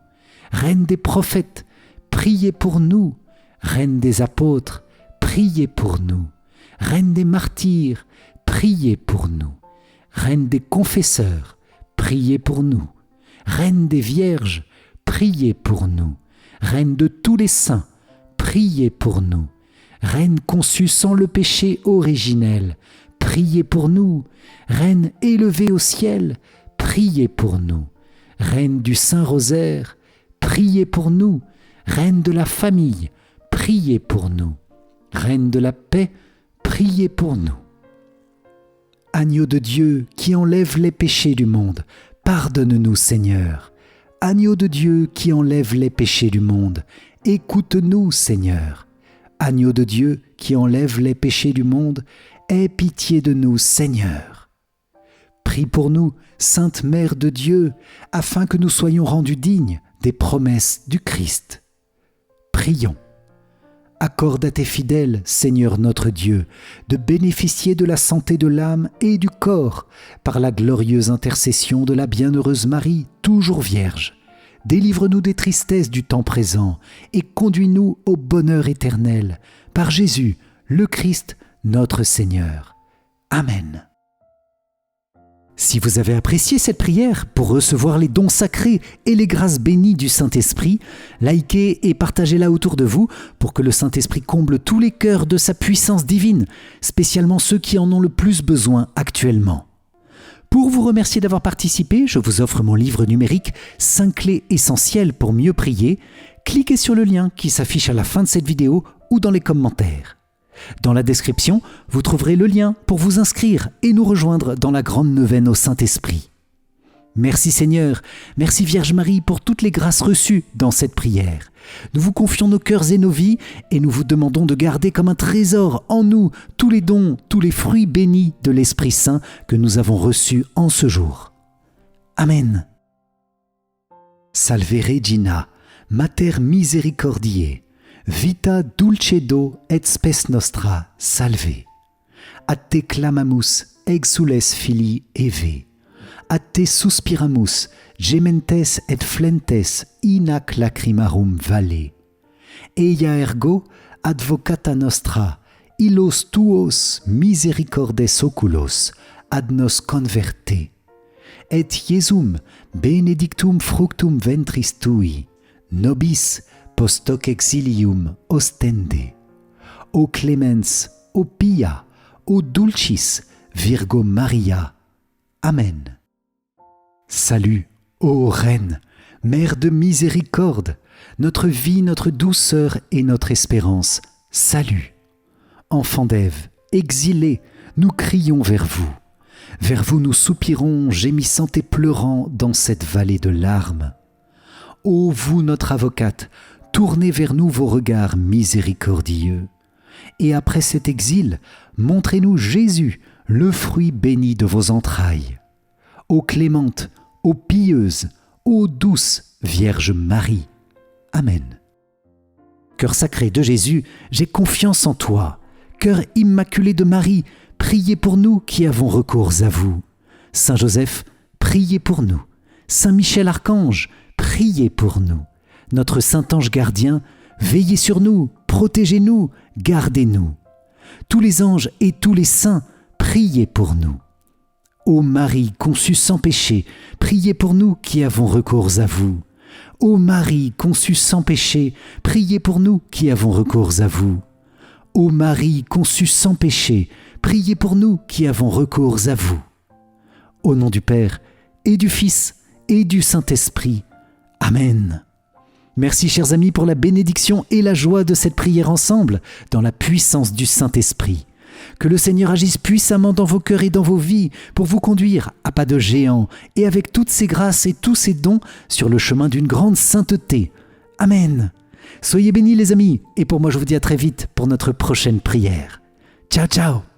Reine des prophètes, priez pour nous. Reine des apôtres, priez pour nous. Reine des martyrs, priez pour nous. Reine des confesseurs, priez pour nous. Reine des vierges, priez pour nous. Reine de tous les saints, priez pour nous. Reine conçue sans le péché originel, priez pour nous. Reine élevée au ciel, priez pour nous. Reine du Saint-Rosaire, priez pour nous. Reine de la famille, priez pour nous. Reine de la paix, priez pour nous. Agneau de Dieu qui enlève les péchés du monde, pardonne-nous Seigneur. Agneau de Dieu qui enlève les péchés du monde, écoute-nous Seigneur. Agneau de Dieu qui enlève les péchés du monde, aie pitié de nous Seigneur. Prie pour nous, Sainte Mère de Dieu, afin que nous soyons rendus dignes des promesses du Christ. Prions. Accorde à tes fidèles, Seigneur notre Dieu, de bénéficier de la santé de l'âme et du corps par la glorieuse intercession de la bienheureuse Marie, toujours Vierge. Délivre-nous des tristesses du temps présent et conduis-nous au bonheur éternel, par Jésus, le Christ, notre Seigneur. Amen. Si vous avez apprécié cette prière pour recevoir les dons sacrés et les grâces bénies du Saint-Esprit, likez et partagez-la autour de vous pour que le Saint-Esprit comble tous les cœurs de sa puissance divine, spécialement ceux qui en ont le plus besoin actuellement. Pour vous remercier d'avoir participé, je vous offre mon livre numérique 5 clés essentielles pour mieux prier. Cliquez sur le lien qui s'affiche à la fin de cette vidéo ou dans les commentaires. Dans la description, vous trouverez le lien pour vous inscrire et nous rejoindre dans la grande neuvaine au Saint-Esprit. Merci Seigneur, merci Vierge Marie pour toutes les grâces reçues dans cette prière. Nous vous confions nos cœurs et nos vies et nous vous demandons de garder comme un trésor en nous tous les dons, tous les fruits bénis de l'Esprit Saint que nous avons reçus en ce jour. Amen. Salve Regina, Mater Misericordiae, vita dulcedo et spes nostra, salve. A te clamamus, exules filii Eve. A te suspiramus, gementes et flentes in ac lacrimarum vale. Eia ergo, advocata nostra, illos tuos misericordes oculos, ad nos converte. Et Iesum benedictum fructum ventris tui, nobis post hoc exilium ostende. O clemens, o pia, o dulcis, Virgo Maria. Amen. Salut, ô Reine, Mère de miséricorde, notre vie, notre douceur et notre espérance, salut. Enfants d'Ève, exilés, nous crions vers vous. Vers vous nous soupirons, gémissant et pleurant dans cette vallée de larmes. Ô vous, notre avocate, tournez vers nous vos regards miséricordieux. Et après cet exil, montrez-nous Jésus, le fruit béni de vos entrailles. Ô clémente, ô pieuse, ô douce Vierge Marie. Amen. Cœur sacré de Jésus, j'ai confiance en toi. Cœur immaculé de Marie, priez pour nous qui avons recours à vous. Saint Joseph, priez pour nous. Saint Michel Archange, priez pour nous. Notre Saint Ange gardien, veillez sur nous, protégez-nous, gardez-nous. Tous les anges et tous les saints, priez pour nous. Ô Marie conçue sans péché, priez pour nous qui avons recours à vous. Ô Marie conçue sans péché, priez pour nous qui avons recours à vous. Ô Marie conçue sans péché, priez pour nous qui avons recours à vous. Au nom du Père, et du Fils, et du Saint-Esprit. Amen. Merci chers amis pour la bénédiction et la joie de cette prière ensemble, dans la puissance du Saint-Esprit. Que le Seigneur agisse puissamment dans vos cœurs et dans vos vies pour vous conduire à pas de géant et avec toutes ses grâces et tous ses dons sur le chemin d'une grande sainteté. Amen. Soyez bénis les amis et pour moi je vous dis à très vite pour notre prochaine prière. Ciao ciao.